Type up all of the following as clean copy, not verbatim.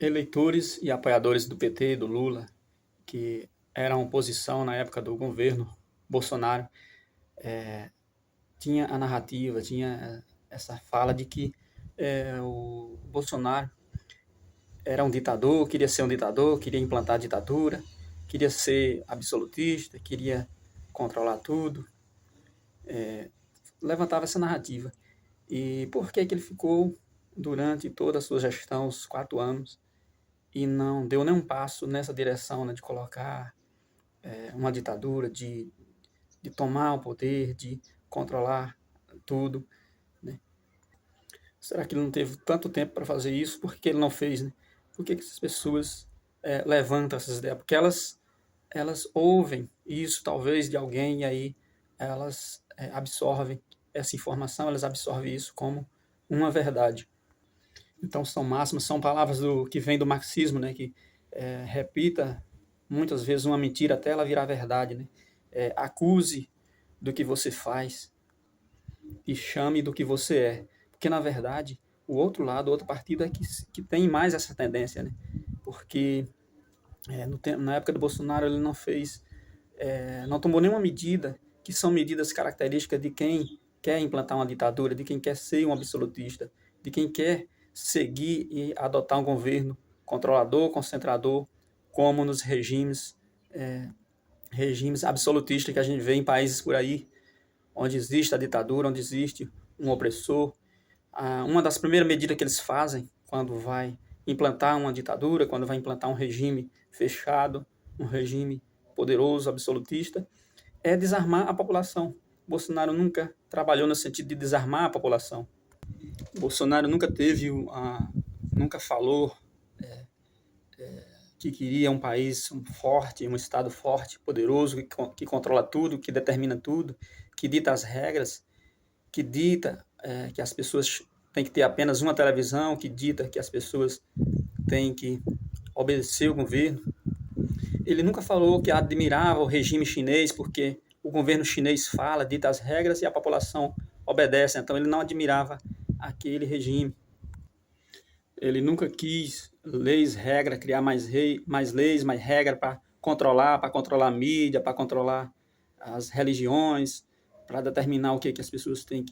Eleitores e apoiadores do PT, do Lula, que eram oposição na época do governo Bolsonaro, tinha a narrativa, tinha essa fala de que o Bolsonaro era um ditador, queria ser um ditador, queria implantar a ditadura, queria ser absolutista, queria controlar tudo, levantava essa narrativa. E por que que ele ficou durante toda a sua gestão, os 4 anos, e não deu nenhum passo nessa direção, né, de colocar uma ditadura, de tomar o poder, de controlar tudo, né? Será que ele não teve tanto tempo para fazer isso? Por que ele não fez, né? Por que essas pessoas levantam essas ideias? Porque elas ouvem isso talvez de alguém e aí elas absorvem essa informação, elas absorvem isso como uma verdade. Então são máximas, são palavras que vem do marxismo, né? Que repita muitas vezes uma mentira até ela virar verdade, né? Acuse do que você faz e chame do que você é. Porque, na verdade, o outro lado, o outro partido é que tem mais essa tendência, né? Porque na época do Bolsonaro ele não fez, não tomou nenhuma medida que são medidas características de quem quer implantar uma ditadura, de quem quer ser um absolutista, de quem quer seguir e adotar um governo controlador, concentrador, como nos regimes absolutistas que a gente vê em países por aí, onde existe a ditadura, onde existe um opressor. Uma das primeiras medidas que eles fazem quando vai implantar uma ditadura, quando vai implantar um regime fechado, um regime poderoso, absolutista, é desarmar a população. Bolsonaro nunca trabalhou no sentido de desarmar a população. Bolsonaro nunca falou que queria um país forte, um Estado forte, poderoso, que controla tudo, que determina tudo, que dita as regras, que dita que as pessoas têm que ter apenas uma televisão, que dita que as pessoas têm que obedecer o governo. Ele nunca falou que admirava o regime chinês, porque o governo chinês fala, dita as regras e a população obedece. Então ele não admirava aquele regime. Ele nunca quis leis, regra, criar mais leis, mais regras para controlar a mídia, para controlar as religiões, para determinar o que as pessoas têm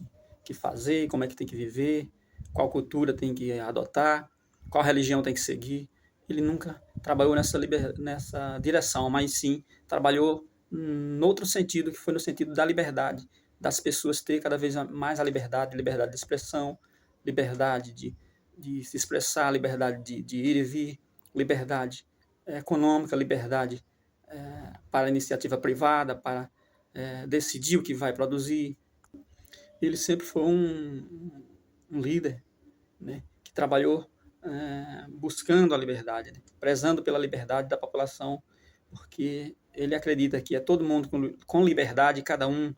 que fazer, como é que tem que viver, qual cultura tem que adotar, qual religião tem que seguir. Ele nunca trabalhou nessa direção, mas sim trabalhou no outro sentido, que foi no sentido da liberdade, das pessoas ter cada vez mais a liberdade de expressão, liberdade de se expressar, liberdade de ir e vir, liberdade econômica, liberdade para a iniciativa privada, para decidir o que vai produzir. Ele sempre foi um líder, né, que trabalhou buscando a liberdade, né, prezando pela liberdade da população, porque ele acredita que é todo mundo com liberdade, cada um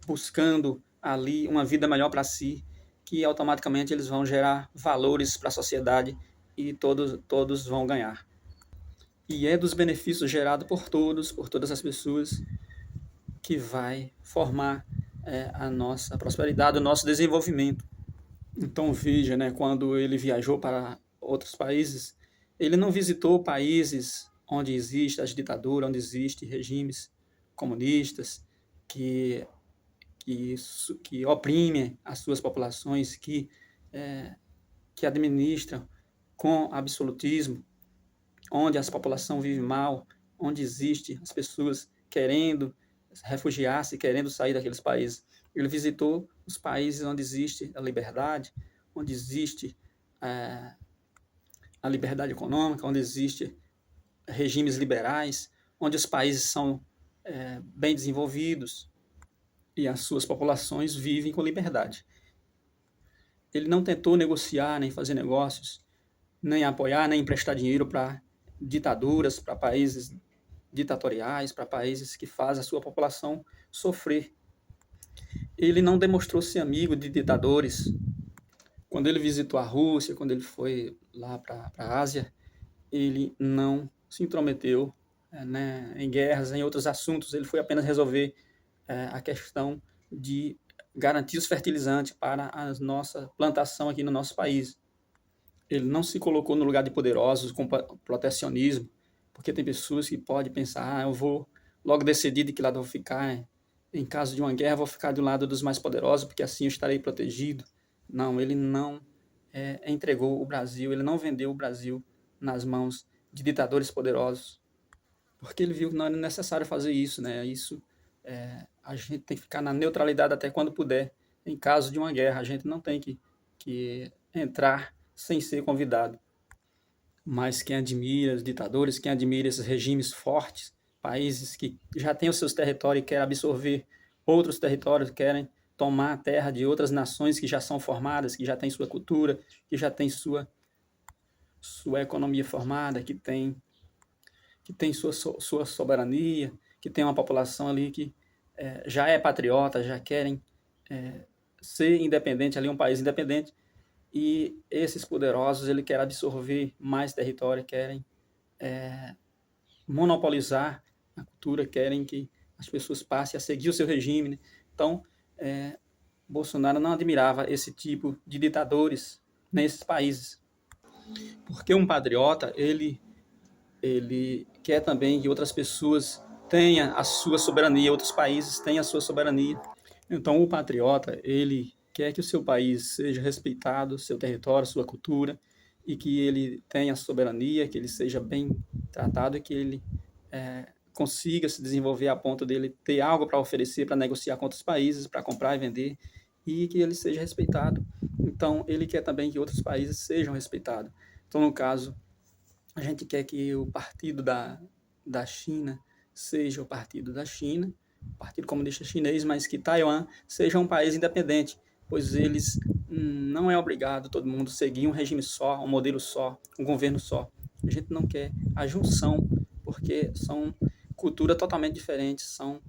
buscando ali uma vida melhor para si, que automaticamente eles vão gerar valores para a sociedade e todos vão ganhar. E é dos benefícios gerados por todas as pessoas, que vai formar a nossa prosperidade, o nosso desenvolvimento. Então veja, né, quando ele viajou para outros países, ele não visitou países onde existe as ditaduras, onde existem regimes comunistas que que oprimem as suas populações, que administram com absolutismo, onde a população vive mal, onde existe as pessoas querendo refugiar-se, querendo sair daqueles países. Ele visitou os países onde existe a liberdade, onde existe a liberdade econômica, onde existe regimes liberais, onde os países são bem desenvolvidos e as suas populações vivem com liberdade. Ele não tentou negociar, nem fazer negócios, nem apoiar, nem emprestar dinheiro para ditaduras, para países ditatoriais, para países que fazem a sua população sofrer. Ele não demonstrou ser amigo de ditadores. Quando ele visitou a Rússia, quando ele foi lá para a Ásia, ele não se intrometeu né, em guerras, em outros assuntos. Ele foi apenas resolver a questão de garantir os fertilizantes para a nossa plantação aqui no nosso país. ele não se colocou no lugar de poderosos com protecionismo, porque tem pessoas que podem pensar, eu vou logo decidir de que lado eu vou ficar, em caso de uma guerra eu vou ficar do lado dos mais poderosos, porque assim eu estarei protegido. Não, ele não entregou o Brasil, ele não vendeu o Brasil nas mãos de ditadores poderosos, porque ele viu que não era necessário fazer isso, né? Isso, a gente tem que ficar na neutralidade até quando puder. Em caso de uma guerra, a gente não tem que entrar sem ser convidado. Mas quem admira os ditadores, quem admira esses regimes fortes, países que já têm os seus territórios e querem absorver outros territórios, querem tomar a terra de outras nações que já são formadas, que já têm sua cultura, que já têm sua economia formada, que tem sua soberania, que tem uma população ali que já é patriota, já querem ser independente, ali um país independente, e esses poderosos ele querem absorver mais território, querem monopolizar a cultura, querem que as pessoas passem a seguir o seu regime, né? Então, Bolsonaro não admirava esse tipo de ditadores nesses países, porque um patriota, ele quer também que outras pessoas tenham a sua soberania, outros países tenham a sua soberania. Então, o patriota, ele quer que o seu país seja respeitado, seu território, sua cultura, e que ele tenha soberania, que ele seja bem tratado e que ele consiga se desenvolver a ponto dele ter algo para oferecer, para negociar com outros países, para comprar e vender, e que ele seja respeitado. Então, ele quer também que outros países sejam respeitados. Então, no caso, a gente quer que o partido da China seja o partido da China, o Partido Comunista Chinês, mas que Taiwan seja um país independente, pois eles não é obrigado todo mundo seguir um regime só, um modelo só, um governo só. A gente não quer a junção, porque são culturas totalmente diferentes, são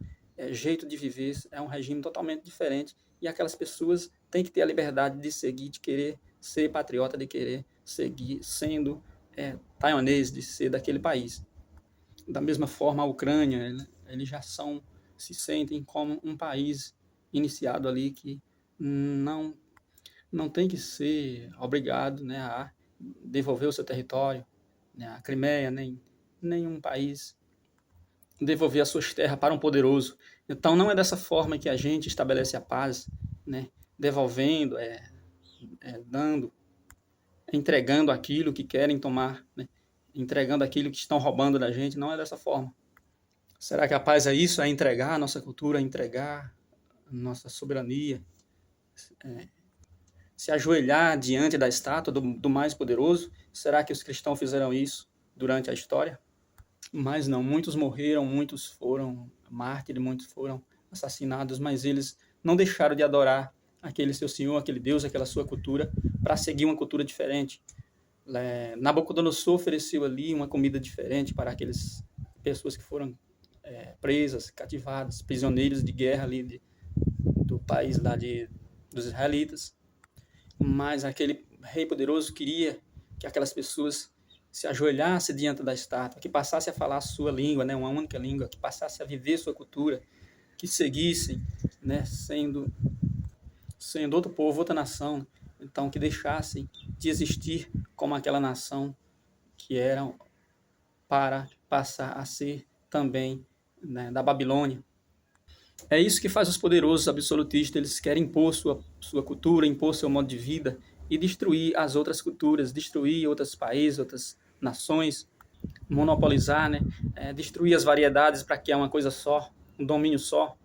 jeito de viver, é um regime totalmente diferente, e aquelas pessoas têm que ter a liberdade de seguir, de querer ser patriota, de querer seguir sendo taiwanês, de ser daquele país. Da mesma forma, a Ucrânia, eles já se sentem como um país iniciado ali que não, não tem que ser obrigado, né, a devolver o seu território, né, a Crimeia, nem nenhum país devolver as suas terras para um poderoso. Então, não é dessa forma que a gente estabelece a paz, né, devolvendo, dando, entregando aquilo que querem tomar, né, entregando aquilo que estão roubando da gente. Não é dessa forma. Será que a paz é isso? É entregar a nossa cultura, entregar a nossa soberania, se ajoelhar diante da estátua do mais poderoso? Será que os cristãos fizeram isso durante a história? Mas não, muitos morreram, muitos foram mártires, muitos foram assassinados, mas eles não deixaram de adorar aquele seu Senhor, aquele Deus, aquela sua cultura, para seguir uma cultura diferente. Nabucodonosor ofereceu ali uma comida diferente para aquelas pessoas que foram presas, cativadas, prisioneiros de guerra ali do país lá dos israelitas. Mas aquele rei poderoso queria que aquelas pessoas se ajoelhassem diante da estátua, que passassem a falar a sua língua, né, uma única língua, que passassem a viver sua cultura, que seguissem, né, sendo outro povo, outra nação, então que deixassem de existir como aquela nação que eram para passar a ser também, né, da Babilônia. É isso que faz os poderosos absolutistas, eles querem impor sua cultura, impor seu modo de vida e destruir as outras culturas, destruir outros países, outras nações, monopolizar, né? Destruir as variedades para criar uma coisa só, um domínio só,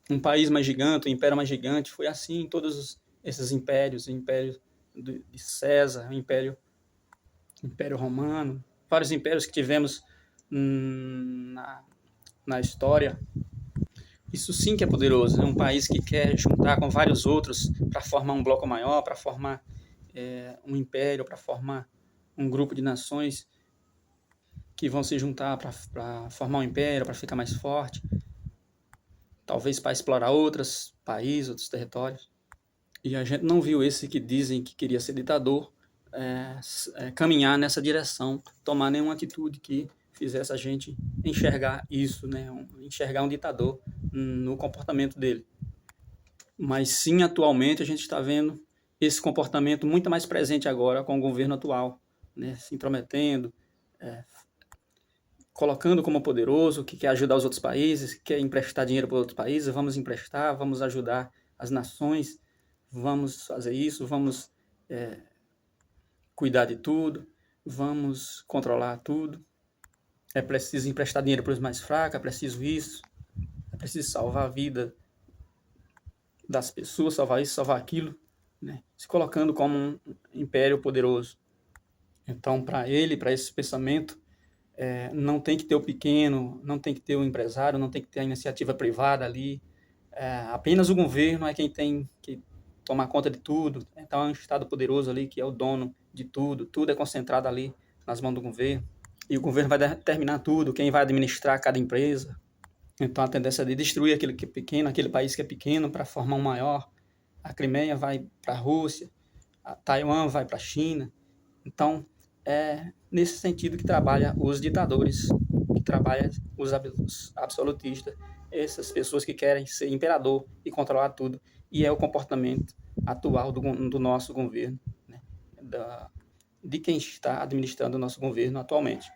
um país mais gigante, um império mais gigante. Foi assim em todos esses impérios, o império de César, o império romano, vários impérios que tivemos na história. Isso sim que é poderoso, é um país que quer juntar com vários outros para formar um bloco maior, para formar um império, para formar um grupo de nações que vão se juntar para formar um império, para ficar mais forte, talvez para explorar outros países, outros territórios. E a gente não viu esse que dizem que queria ser ditador caminhar nessa direção, tomar nenhuma atitude que fizesse a gente enxergar isso, né? Enxergar um ditador no comportamento dele. Mas sim, atualmente a gente está vendo esse comportamento muito mais presente agora com o governo atual, né? Se intrometendo, é, colocando como poderoso, que quer ajudar os outros países, que quer emprestar dinheiro para outros países, vamos emprestar, vamos ajudar as nações, vamos fazer isso, vamos cuidar de tudo, vamos controlar tudo. É preciso emprestar dinheiro para os mais fracos, é preciso isso, é preciso salvar a vida das pessoas, salvar isso, salvar aquilo, né? Se colocando como um império poderoso. Então, para ele, para esse pensamento, não tem que ter o pequeno, não tem que ter o empresário, não tem que ter a iniciativa privada ali. Apenas o governo é quem tem que tomar conta de tudo. Então, é um Estado poderoso ali que é o dono de tudo. Tudo é concentrado ali nas mãos do governo. E o governo vai determinar tudo, quem vai administrar cada empresa. Então, a tendência é de destruir aquele que é pequeno, aquele país que é pequeno, para formar um maior. A Crimeia vai para a Rússia, a Taiwan vai para a China. Então, é nesse sentido que trabalha os ditadores, que trabalha os absolutistas, essas pessoas que querem ser imperador e controlar tudo. E é o comportamento atual do nosso governo, né? De quem está administrando o nosso governo atualmente.